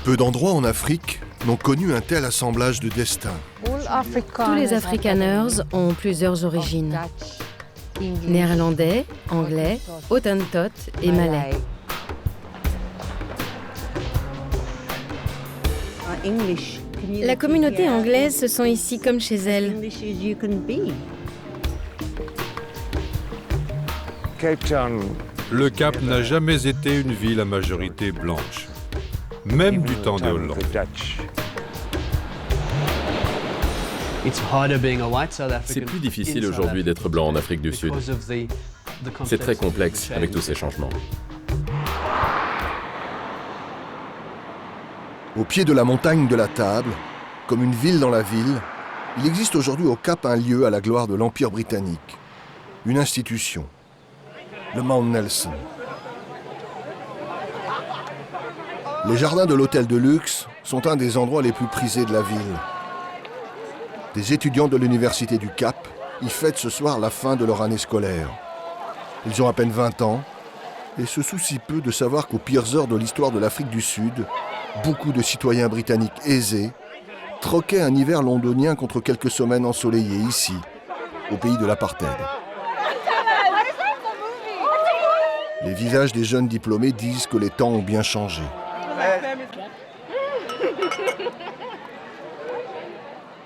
Peu d'endroits en Afrique n'ont connu un tel assemblage de destins. Tous les Afrikaners ont plusieurs origines. Néerlandais, anglais, Hottentot et malais. La communauté anglaise se sent ici comme chez elle. Le Cap n'a jamais été une ville à majorité blanche, même du temps des Hollandais. C'est plus difficile aujourd'hui d'être blanc en Afrique du Sud. C'est très complexe avec tous ces changements. Au pied de la montagne de la Table, comme une ville dans la ville, il existe aujourd'hui au Cap un lieu à la gloire de l'Empire britannique. Une institution. Le Mount Nelson. Les jardins de l'hôtel de luxe sont un des endroits les plus prisés de la ville. Des étudiants de l'université du Cap y fêtent ce soir la fin de leur année scolaire. Ils ont à peine 20 ans et se soucient peu de savoir qu'aux pires heures de l'histoire de l'Afrique du Sud, beaucoup de citoyens britanniques aisés troquaient un hiver londonien contre quelques semaines ensoleillées ici, au pays de l'apartheid. Les visages des jeunes diplômés disent que les temps ont bien changé.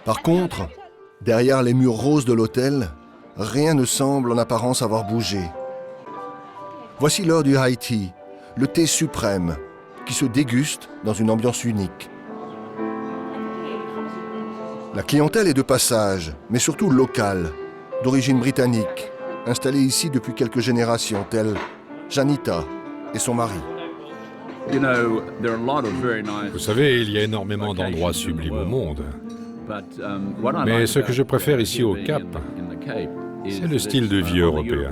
Par contre, derrière les murs roses de l'hôtel, rien ne semble en apparence avoir bougé. Voici l'heure du high tea, le thé suprême, qui se déguste dans une ambiance unique. La clientèle est de passage, mais surtout locale, d'origine britannique, installée ici depuis quelques générations, telle Janita et son mari. Vous savez, il y a énormément d'endroits sublimes au monde. Mais ce que je préfère ici au Cap, c'est le style de vie européen.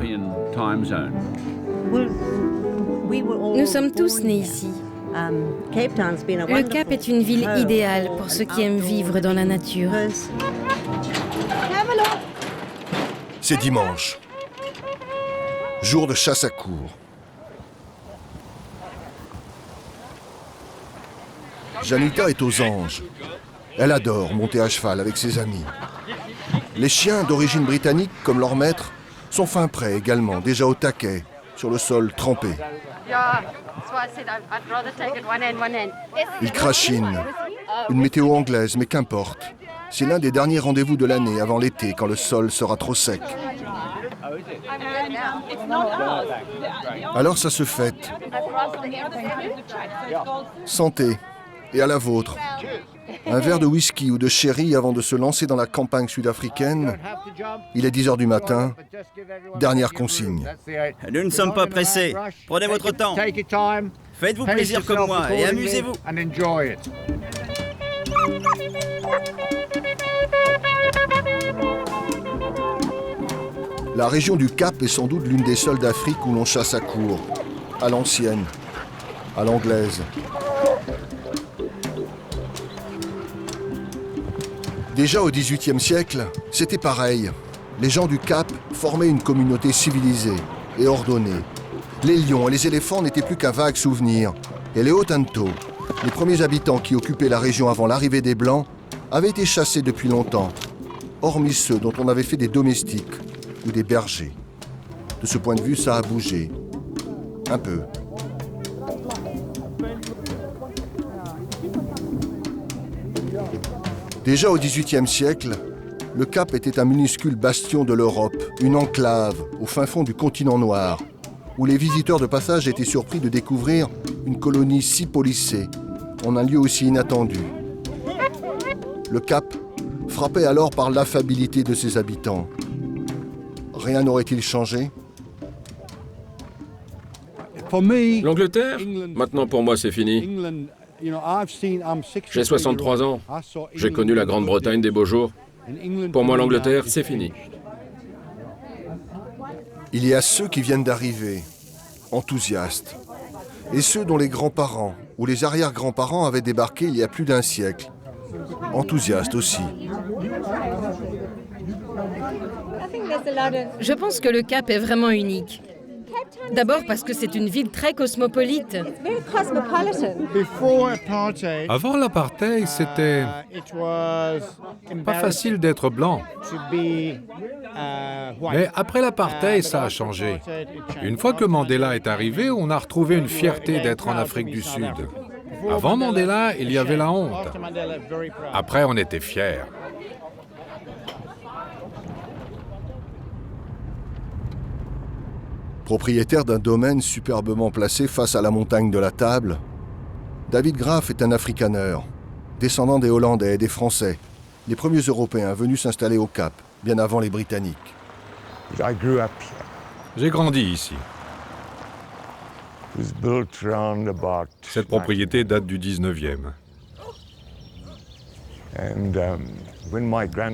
Nous sommes tous nés ici. Le Cap est une ville idéale pour ceux qui aiment vivre dans la nature. C'est dimanche, jour de chasse à courre. Janita est aux anges. Elle adore monter à cheval avec ses amis. Les chiens d'origine britannique, comme leur maître, sont fin prêts également, déjà au taquet, sur le sol trempé. Ils crachinent. Une météo anglaise, mais qu'importe. C'est l'un des derniers rendez-vous de l'année avant l'été, quand le sol sera trop sec. Alors ça se fête. Santé, et à la vôtre. Un verre de whisky ou de sherry avant de se lancer dans la campagne sud-africaine. Il est 10h du matin. Dernière consigne. Nous ne sommes pas pressés. Prenez votre temps. Faites-vous plaisir comme moi et amusez-vous. La région du Cap est sans doute l'une des seules d'Afrique où l'on chasse à courre. À l'ancienne, à l'anglaise. Déjà au XVIIIe siècle, c'était pareil. Les gens du Cap formaient une communauté civilisée et ordonnée. Les lions et les éléphants n'étaient plus qu'un vague souvenir. Et les Hottentots, les premiers habitants qui occupaient la région avant l'arrivée des Blancs, avaient été chassés depuis longtemps, hormis ceux dont on avait fait des domestiques ou des bergers. De ce point de vue, ça a bougé. Un peu. Déjà au XVIIIe siècle, le Cap était un minuscule bastion de l'Europe, une enclave au fin fond du continent noir, où les visiteurs de passage étaient surpris de découvrir une colonie si policée, en un lieu aussi inattendu. Le Cap frappait alors par l'affabilité de ses habitants. Rien n'aurait-il changé ? L'Angleterre, maintenant pour moi c'est fini. J'ai 63 ans. J'ai connu la Grande-Bretagne des beaux jours. Pour moi, l'Angleterre, c'est fini. Il y a ceux qui viennent d'arriver, enthousiastes, et ceux dont les grands-parents ou les arrière-grands-parents avaient débarqué il y a plus d'un siècle, enthousiastes aussi. Je pense que le Cap est vraiment unique. D'abord parce que c'est une ville très cosmopolite. Avant l'apartheid, c'était pas facile d'être blanc. Mais après l'apartheid, ça a changé. Une fois que Mandela est arrivé, on a retrouvé une fierté d'être en Afrique du Sud. Avant Mandela, il y avait la honte. Après, on était fiers. Propriétaire d'un domaine superbement placé face à la montagne de la Table, David Graff est un afrikaneur, descendant des Hollandais et des Français, les premiers Européens venus s'installer au Cap, bien avant les Britanniques. J'ai grandi ici. Cette propriété date du 19e.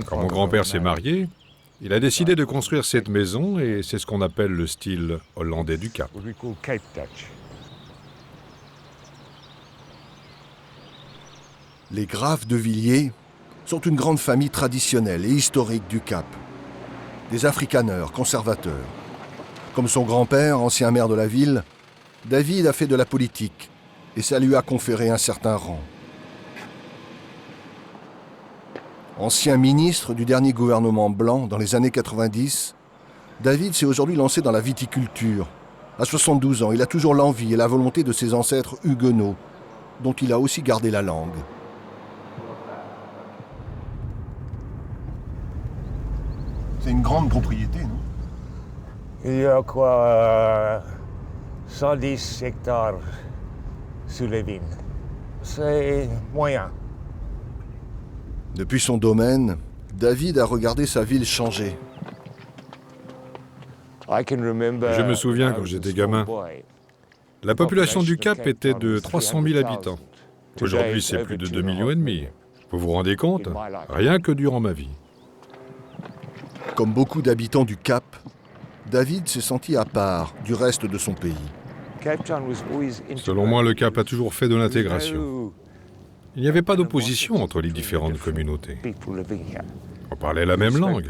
Quand mon grand-père s'est marié, il a décidé de construire cette maison et c'est ce qu'on appelle le style hollandais du Cap. Les Graff de Villiers sont une grande famille traditionnelle et historique du Cap. Des afrikaneurs conservateurs. Comme son grand-père, ancien maire de la ville, David a fait de la politique et ça lui a conféré un certain rang. Ancien ministre du dernier gouvernement blanc dans les années 90, David s'est aujourd'hui lancé dans la viticulture. À 72 ans, il a toujours l'envie et la volonté de ses ancêtres huguenots, dont il a aussi gardé la langue. C'est une grande propriété, non? Il y a quoi 110 hectares sous les vignes. C'est moyen. Depuis son domaine, David a regardé sa ville changer. Je me souviens quand j'étais gamin. La population du Cap était de 300 000 habitants. Aujourd'hui, c'est plus de 2,5 millions. Vous vous rendez compte? Rien que durant ma vie. Comme beaucoup d'habitants du Cap, David s'est senti à part du reste de son pays. Selon moi, le Cap a toujours fait de l'intégration. Il n'y avait pas d'opposition entre les différentes communautés. On parlait la même langue.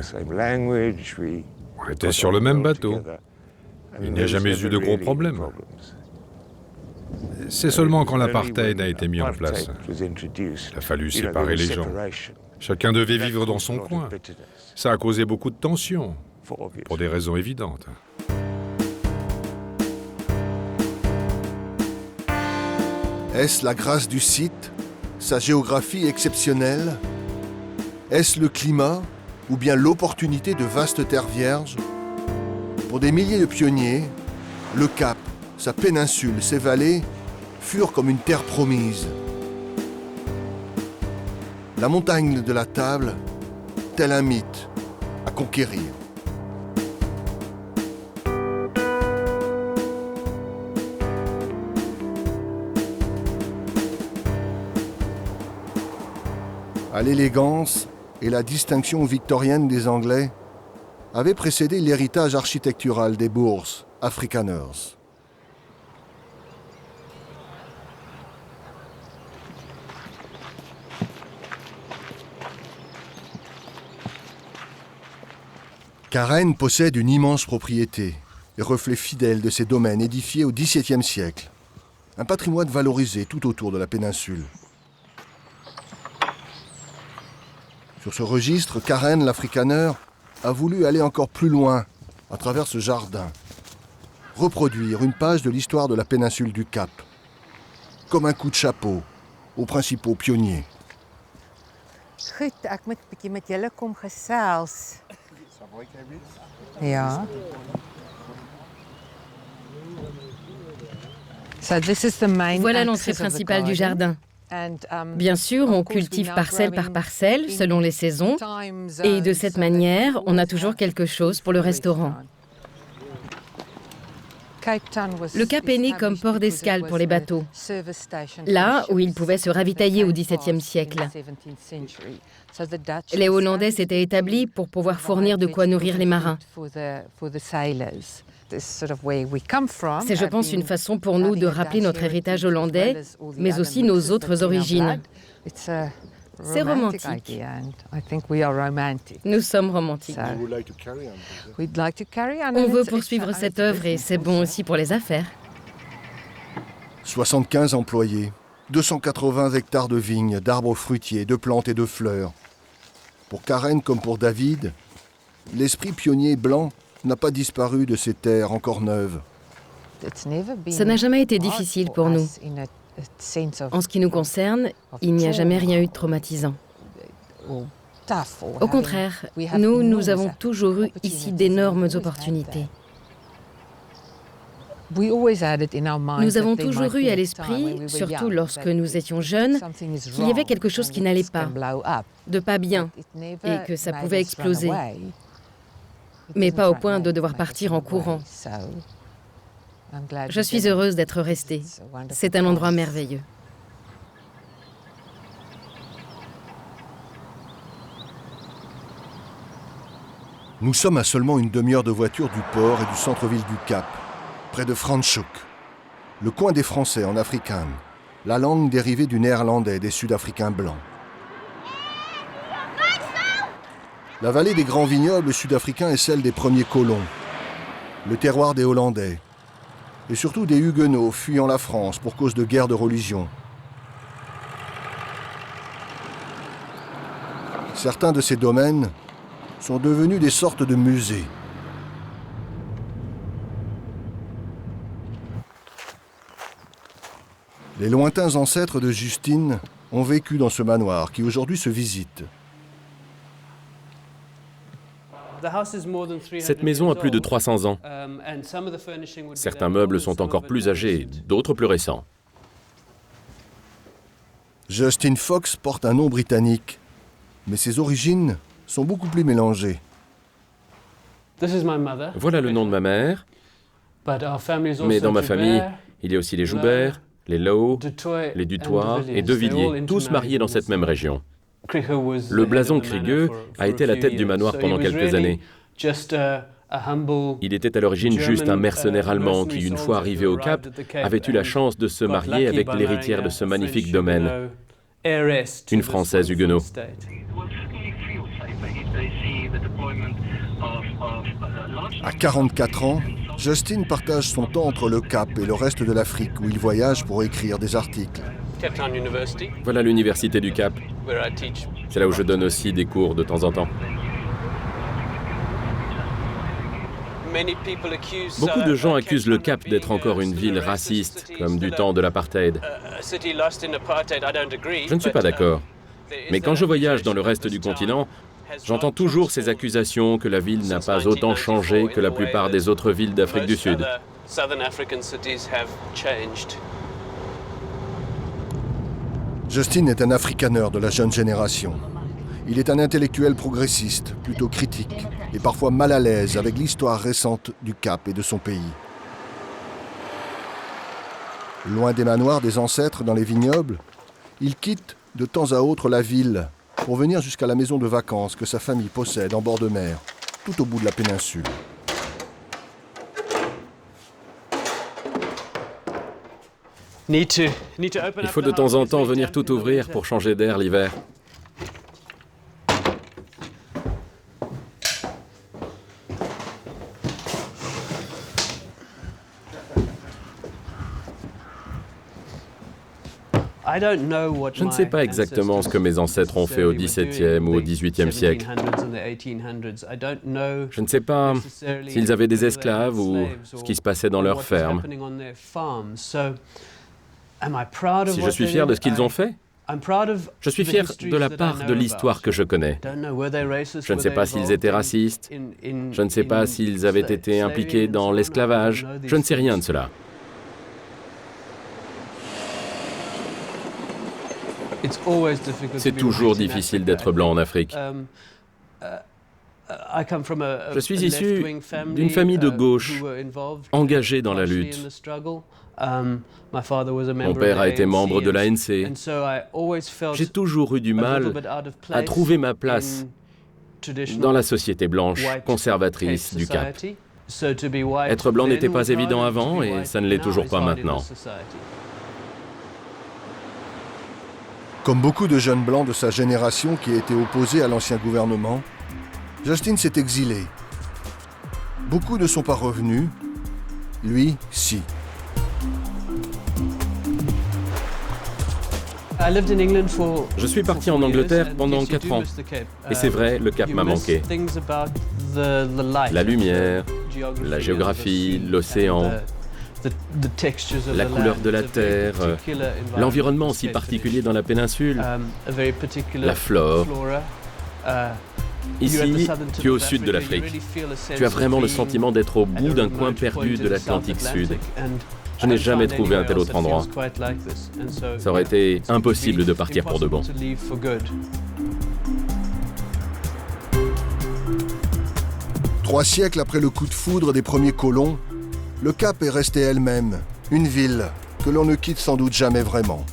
On était sur le même bateau. Il n'y a jamais eu de gros problèmes. C'est seulement quand l'apartheid a été mis en place. Il a fallu séparer les gens. Chacun devait vivre dans son coin. Ça a causé beaucoup de tensions, pour des raisons évidentes. Est-ce la grâce du site, sa géographie exceptionnelle? Est-ce le climat ou bien l'opportunité de vastes terres vierges? Pour des milliers de pionniers, le Cap, sa péninsule, ses vallées furent comme une terre promise. La montagne de la Table, tel un mythe à conquérir. À l'élégance et la distinction victorienne des Anglais avait précédé l'héritage architectural des bourses afrikaners. Karen possède une immense propriété et reflet fidèle de ses domaines édifiés au XVIIe siècle. Un patrimoine valorisé tout autour de la péninsule. Sur ce registre, Karen, l'afrikaneur, a voulu aller encore plus loin à travers ce jardin. Reproduire une page de l'histoire de la péninsule du Cap. Comme un coup de chapeau aux principaux pionniers. Goed, ek moet 'n bietjie met julle kom gesels. Ja. Voilà l'entrée principale du jardin. Bien sûr, on cultive parcelle par parcelle, selon les saisons, et de cette manière, on a toujours quelque chose pour le restaurant. Le Cap est né comme port d'escale pour les bateaux, là où ils pouvaient se ravitailler au XVIIe siècle. Les Hollandais s'étaient établis pour pouvoir fournir de quoi nourrir les marins. C'est, je pense, une façon pour nous de rappeler notre héritage hollandais, mais aussi nos autres origines. C'est romantique. Nous sommes romantiques. On veut poursuivre cette œuvre et c'est bon aussi pour les affaires. 75 employés, 280 hectares de vignes, d'arbres fruitiers, de plantes et de fleurs. Pour Karen comme pour David, l'esprit pionnier blanc n'a pas disparu de ces terres encore neuves. Ça n'a jamais été difficile pour nous. En ce qui nous concerne, il n'y a jamais rien eu de traumatisant. Au contraire, nous avons toujours eu ici d'énormes opportunités. Nous avons toujours eu à l'esprit, surtout lorsque nous étions jeunes, qu'il y avait quelque chose qui n'allait pas, de pas bien, et que ça pouvait exploser. Mais pas au point de devoir partir en courant. Je suis heureuse d'être restée. C'est un endroit merveilleux. Nous sommes à seulement une demi-heure de voiture du port et du centre-ville du Cap, près de Franschhoek, le coin des Français en afrikaans, la langue dérivée du néerlandais des Sud-Africains blancs. La vallée des grands vignobles sud-africains est celle des premiers colons, le terroir des Hollandais, et surtout des Huguenots fuyant la France pour cause de guerres de religion. Certains de ces domaines sont devenus des sortes de musées. Les lointains ancêtres de Justine ont vécu dans ce manoir qui aujourd'hui se visite. Cette maison a plus de 300 ans. Certains meubles sont encore plus âgés, d'autres plus récents. Justine Fox porte un nom britannique, mais ses origines sont beaucoup plus mélangées. Voilà le nom de ma mère, mais dans ma famille, il y a aussi les Joubert, les Lowe, les Dutoit et De Villiers, tous mariés dans cette même région. Le blason Krieger a été la tête du manoir pendant quelques années. Il était à l'origine juste un mercenaire allemand qui, une fois arrivé au Cap, avait eu la chance de se marier avec l'héritière de ce magnifique domaine, une Française huguenot. À 44 ans, Justine partage son temps entre le Cap et le reste de l'Afrique où il voyage pour écrire des articles. Voilà l'université du Cap. C'est là où je donne aussi des cours de temps en temps. Beaucoup de gens accusent le Cap d'être encore une ville raciste, comme du temps de l'apartheid. Je ne suis pas d'accord. Mais quand je voyage dans le reste du continent, j'entends toujours ces accusations que la ville n'a pas autant changé que la plupart des autres villes d'Afrique du Sud. Justine est un afrikaneur de la jeune génération. Il est un intellectuel progressiste, plutôt critique, et parfois mal à l'aise avec l'histoire récente du Cap et de son pays. Loin des manoirs des ancêtres dans les vignobles, il quitte de temps à autre la ville pour venir jusqu'à la maison de vacances que sa famille possède en bord de mer, tout au bout de la péninsule. Il faut de temps en temps venir tout ouvrir pour changer d'air l'hiver. Je ne sais pas exactement ce que mes ancêtres ont fait au XVIIe ou au XVIIIe siècle. Je ne sais pas s'ils avaient des esclaves ou ce qui se passait dans leurs fermes. Si je suis fier de ce qu'ils ont fait, je suis fier de la part de l'histoire que je connais. Je ne sais pas s'ils étaient racistes, je ne sais pas s'ils avaient été impliqués dans l'esclavage, je ne sais rien de cela. C'est toujours difficile d'être blanc en Afrique. Je suis issu d'une famille de gauche, engagée dans la lutte. Mon père a été membre de l'ANC. J'ai toujours eu du mal à trouver ma place dans la société blanche conservatrice du Cap. Être blanc n'était pas évident avant et ça ne l'est toujours pas maintenant. Comme beaucoup de jeunes blancs de sa génération qui étaient opposés à l'ancien gouvernement, Justin s'est exilé. Beaucoup ne sont pas revenus, lui, si. Je suis parti en Angleterre pendant 4 ans. Et c'est vrai, le Cap m'a manqué. La lumière, la géographie, l'océan, la couleur de la terre, l'environnement si particulier dans la péninsule, la flore. Ici, tu es au sud de l'Afrique. Tu as vraiment le sentiment d'être au bout d'un coin perdu de l'Atlantique Sud. Je n'ai jamais trouvé un tel autre endroit. Ça aurait été impossible de partir pour de bon. 3 siècles après le coup de foudre des premiers colons, le Cap est resté elle-même, une ville que l'on ne quitte sans doute jamais vraiment.